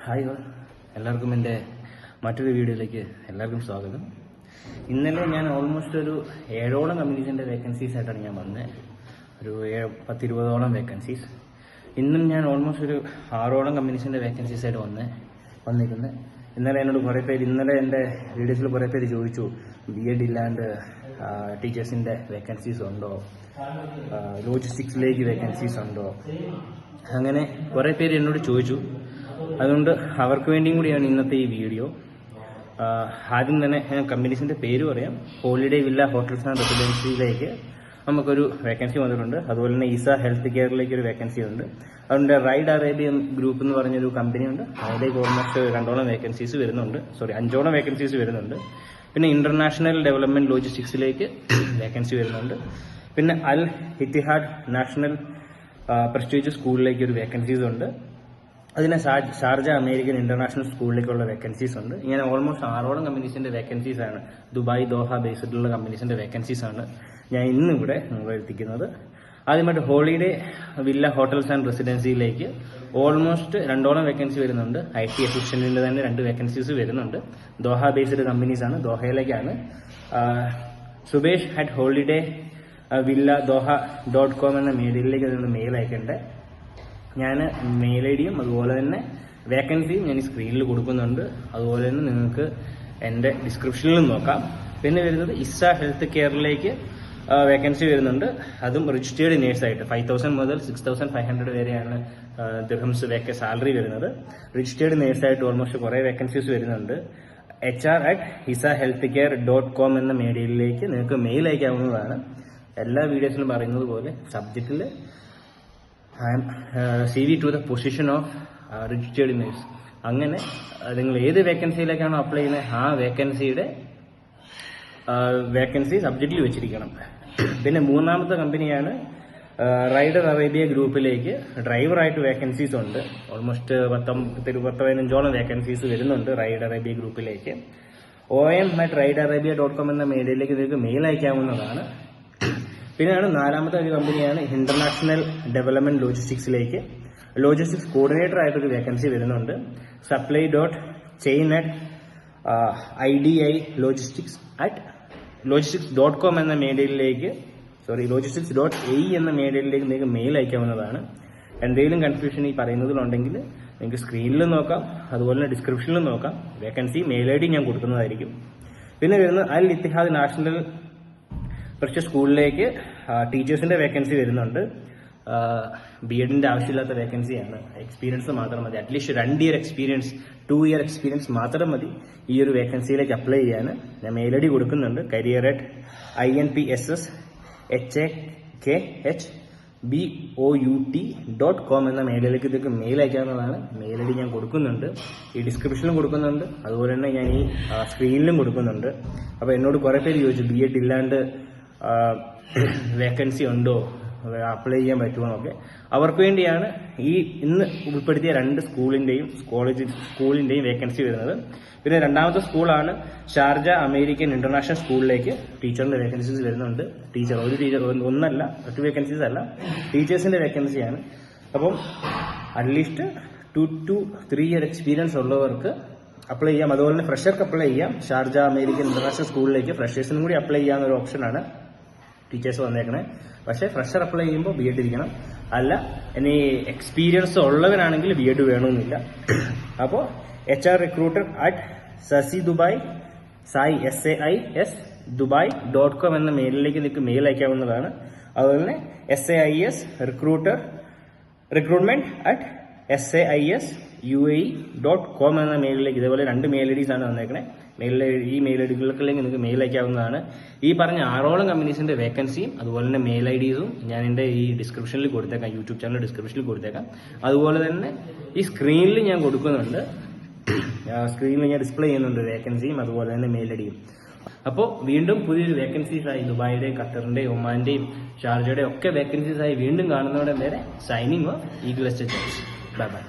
Hi all, എല്ലാവർക്കും എൻ്റെ മറ്റൊരു വീഡിയോയിലേക്ക് എല്ലാവർക്കും സ്വാഗതം. ഇന്നലെ ഞാൻ ഓൾമോസ്റ്റ് ഒരു 7ഓളം കമ്പനീസിൻ്റെ വേക്കൻസീസ് ആയിട്ടാണ് ഞാൻ വന്നത്. ഒരു 10-20ഓളം വേക്കൻസീസ്. ഇന്നും ഞാൻ ഓൾമോസ്റ്റ് ഒരു 6ഓളം കമ്പനീസിൻ്റെ വേക്കൻസീസ് ആയിട്ട് വന്നിരിക്കുന്നത്. ഇന്നലെ എന്നോട് കുറേ പേര്, ഇന്നലെ എൻ്റെ വീഡിയോസിൽ കുറേ പേര് ചോദിച്ചു BEd ഇല്ലാണ്ട് ടീച്ചേഴ്സിൻ്റെ വേക്കൻസീസ് ഉണ്ടോ, ലോജിസ്റ്റിക്സിലേക്ക് വേക്കൻസീസ് ഉണ്ടോ, അങ്ങനെ കുറേ പേര് എന്നോട് ചോദിച്ചു. അതുകൊണ്ട് അവർക്ക് വേണ്ടിയും കൂടിയാണ് ഇന്നത്തെ ഈ വീഡിയോ. ആദ്യം തന്നെ ഞാൻ കമ്പനീസിൻ്റെ പേര് പറയാം. ഹോളിഡേ വില്ല ഹോട്ടൽസ് ആൻഡ് റെസിഡൻസിയിലേക്ക് നമുക്കൊരു വേക്കൻസി വന്നിട്ടുണ്ട്. അതുപോലെ തന്നെ ഇസ ഹെൽത്ത് കെയറിലേക്ക് ഒരു വേക്കൻസി ഉണ്ട്. അതുകൊണ്ട് റൈഡ് അറേബ്യൻ ഗ്രൂപ്പ് എന്ന് പറഞ്ഞൊരു കമ്പനിയുണ്ട്. അതിലേക്ക് ഓൾമോസ്റ്റ് 2ഓളം വേക്കൻസീസ് വരുന്നുണ്ട്. 5ഓളം വേക്കൻസീസ് വരുന്നുണ്ട്. പിന്നെ ഇന്റർനാഷണൽ ഡെവലപ്മെന്റ് ലോജിസ്റ്റിക്സിലേക്ക് വേക്കൻസി വരുന്നുണ്ട്. പിന്നെ അൽ ഇത്തിഹാദ് നാഷണൽ പ്രസ്റ്റീജ് സ്കൂളിലേക്ക് ഒരു വേക്കൻസീസ് ഉണ്ട്. അതിന് ഷാർജ അമേരിക്കൻ ഇന്റർനാഷണൽ സ്കൂളിലേക്കുള്ള വേക്കൻസീസ് ഉണ്ട്. ഇങ്ങനെ ഓൾമോസ്റ്റ് 6ഓളം കമ്പനീസിന്റെ വേക്കൻസീസ് ആണ്, ദുബായ് ദോഹ ബേസ്ഡുള്ള കമ്പനീസിന്റെ വേക്കൻസീസ് ആണ് ഞാൻ ഇന്നിവിടെ എത്തിക്കുന്നത്. ആദ്യമായിട്ട് ഹോളിഡേ വില്ല ഹോട്ടൽസ് ആൻഡ് റെസിഡൻസിയിലേക്ക് ഓൾമോസ്റ്റ് 2ഓളം വേക്കൻസി വരുന്നുണ്ട്. IT അസിസ്റ്റന്റിന്റെ തന്നെ 2 വേക്കൻസീസ് വരുന്നുണ്ട്. ദോഹ ബേസ്ഡ് കമ്പനീസ് ആണ്, ദോഹയിലേക്കാണ്. Subesh at holiday villa doha.com എന്ന മെയിലിലേക്ക് നിങ്ങൾ മെയിൽ അയക്കേണ്ടത്. ഞാൻ മെയിൽ ഐഡിയും അതുപോലെ തന്നെ വേക്കൻസിയും ഞാൻ ഈ സ്ക്രീനിൽ കൊടുക്കുന്നുണ്ട്. അതുപോലെ തന്നെ നിങ്ങൾക്ക് എൻ്റെ ഡിസ്ക്രിപ്ഷനിലും നോക്കാം. പിന്നെ വരുന്നത് ഇസ ഹെൽത്ത് കെയറിലേക്ക് വേക്കൻസി വരുന്നുണ്ട്. അതും രജിസ്റ്റേർഡ് നേഴ്സായിട്ട് 5,000 മുതൽ 6,500 വരെയാണ് ദിർഹംസ് സാലറി വരുന്നത്. രജിസ്റ്റേർഡ് നേഴ്സായിട്ട് ഓൾമോസ്റ്റ് കുറേ വേക്കൻസീസ് വരുന്നുണ്ട്. HR@isahealthcare.com എന്ന മെയിലിലേക്ക് നിങ്ങൾക്ക് മെയിൽ അയക്കാവുന്നതാണ്. എല്ലാ വീഡിയോസിലും പറയുന്നത് പോലെ സബ്ജക്റ്റിൽ CV to the position of registered nurse. അങ്ങനെ നിങ്ങൾ ഏത് വേക്കൻസിയിലേക്കാണോ അപ്ലൈ ചെയ്യുന്നത് ആ വേക്കൻസി സബ്ജക്റ്റിൽ വെച്ചിരിക്കണം. പിന്നെ 3ാമത്തെ കമ്പനിയാണ് റൈഡർ അറേബ്യ ഗ്രൂപ്പിലേക്ക് ഡ്രൈവറായിട്ട് വേക്കൻസീസ് ഉണ്ട്. ഓൾമോസ്റ്റ് 10-15ഓളം വേക്കൻസീസ് വരുന്നുണ്ട് റൈഡ് അറേബ്യ ഗ്രൂപ്പിലേക്ക്. OM@ridearabia.com എന്ന മെയിലിലേക്ക് നിങ്ങൾക്ക് മെയിൽ അയക്കാവുന്നതാണ്. പിന്നെയാണ് 4ാമത്തെ ഒരു കമ്പനിയാണ് ഇന്റർനാഷണൽ ഡെവലപ്മെന്റ് ലോജിസ്റ്റിക്സിലേക്ക് ലോജിസ്റ്റിക്സ് കോർഡിനേറ്റർ ആയിട്ടൊരു വേക്കൻസി വരുന്നുണ്ട്. supply.chain@IDI logistics.com എന്ന മെയിലിലേക്ക് logistics.ai എന്ന മെയിലിലേക്ക് നിങ്ങൾക്ക് മെയിൽ അയക്കാവുന്നതാണ്. എന്തെങ്കിലും കൺഫ്യൂഷൻ ഈ പറയുന്നതിലുണ്ടെങ്കിൽ നിങ്ങൾക്ക് സ്ക്രീനിൽ നോക്കാം, അതുപോലെ തന്നെ ഡിസ്ക്രിപ്ഷനിലും നോക്കാം. വേക്കൻസി മെയിൽ ID ഞാൻ കൊടുക്കുന്നതായിരിക്കും. പിന്നെ വരുന്നത് അൽ ഇത്തിഹാദ് നാഷണൽ പ്രസ്റ്റീജ് സ്കൂളിലേക്ക് ടീച്ചേഴ്സിന്റെ വേക്കൻസി വരുന്നുണ്ട്. BEdന്റെ ആവശ്യമില്ലാത്ത വേക്കൻസിയാണ്. എക്സ്പീരിയൻസ് മാത്രം മതി. At least 2 year experience, 2 year experience മാത്രം മതി ഈ ഒരു വേക്കൻസിയിലേക്ക് അപ്ലൈ ചെയ്യാൻ. ഞാൻ മെയിൽ ID കൊടുക്കുന്നുണ്ട്. career@inpshakbout.com എന്ന മെയിലിലേക്ക് ഇതൊക്കെ മെയിൽ അയക്കാവുന്നതാണ്. മെയിൽ ID ഞാൻ കൊടുക്കുന്നുണ്ട്, ഈ ഡിസ്ക്രിപ്ഷനിലും കൊടുക്കുന്നുണ്ട്, അതുപോലെ തന്നെ ഞാൻ ഈ സ്ക്രീനിലും കൊടുക്കുന്നുണ്ട്. അപ്പോൾ എന്നോട് കുറേ പേര് ചോദിച്ചു BEd ഇല്ലാണ്ട് വേക്കൻസി ഉണ്ടോ, അപ്ലൈ ചെയ്യാൻ പറ്റുമോ എന്നൊക്കെ. അവർക്ക് വേണ്ടിയാണ് ഈ ഇന്ന് ഉൾപ്പെടുത്തിയ 2 സ്കൂളിന്റെയും വേക്കൻസി വരുന്നത്. പിന്നെ 2ാമത്തെ സ്കൂളാണ് ഷാർജ അമേരിക്കൻ ഇന്റർനാഷണൽ സ്കൂളിലേക്ക് ടീച്ചറിന്റെ വേക്കൻസീസ് വരുന്നുണ്ട്. ഒരു ടീച്ചർ ഒന്നല്ല, 8 വേക്കൻസീസ് അല്ല, ടീച്ചേഴ്സിന്റെ വേക്കൻസിയാണ്. അപ്പം അറ്റ്ലീസ്റ്റ് 2 to 3 ഇയർ എക്സ്പീരിയൻസ് ഉള്ളവർക്ക് അപ്ലൈ ചെയ്യാം. അതുപോലെ തന്നെ ഫ്രഷർക്ക് അപ്ലൈ ചെയ്യാം. ഷാർജ അമേരിക്കൻ ഇന്റർനാഷണൽ സ്കൂളിലേക്ക് ഫ്രഷേഴ്സിനും കൂടി അപ്ലൈ ചെയ്യാവുന്ന ഒരു ഓപ്ഷനാണ് ടീച്ചേഴ്സ് വന്നേക്കണേ. പക്ഷേ ഫ്രഷർ അപ്ലൈ ചെയ്യുമ്പോൾ BEd ഇരിക്കണം. അല്ല ഇനി എക്സ്പീരിയൻസ് ഉള്ളവരാണെങ്കിൽ BEd വേണമെന്നില്ല. അപ്പോൾ HR recruiter@SAISDubai.com എന്ന മെയിലിലേക്ക് നിങ്ങൾക്ക് മെയിൽ അയക്കാവുന്നതാണ്. അതുപോലെ തന്നെ SAIS recruitment@SAISUAE.com എന്ന മെയിലിലേക്ക് ഇതേപോലെ 2 മെയിൽ IDs ആണ് വന്നേക്കണേ. ഈ മെയിൽ ഐഡികളിലേക്ക് നിങ്ങൾക്ക് മെയിൽ അയക്കാവുന്നതാണ്. ഈ പറഞ്ഞ 6ഓളം കമ്പനീസിന്റെ വേക്കൻസിയും അതുപോലെ തന്നെ മെയിൽ IDസും ഞാൻ എൻ്റെ ഈ ഡിസ്ക്രിപ്ഷനിൽ കൊടുത്തേക്കാം, യൂട്യൂബ് ചാനൽ ഡിസ്ക്രിപ്ഷനിൽ കൊടുത്തേക്കാം. അതുപോലെ തന്നെ ഈ സ്ക്രീനിൽ ഞാൻ കൊടുക്കുന്നുണ്ട്, സ്ക്രീനിൽ ഞാൻ ഡിസ്പ്ലേ ചെയ്യുന്നുണ്ട് വേക്കൻസിയും അതുപോലെ തന്നെ മെയിൽ IDയും. അപ്പോൾ വീണ്ടും പുതിയൊരു വേക്കൻസീസായി ദുബായിയുടെയും ഖത്തറിന്റെയും ഒമാന്റെയും ഷാർജയുടെയും ഒക്കെ വേക്കൻസീസായി വീണ്ടും കാണുന്നതോടെ വരെ signing off eagle estate. Bye bye.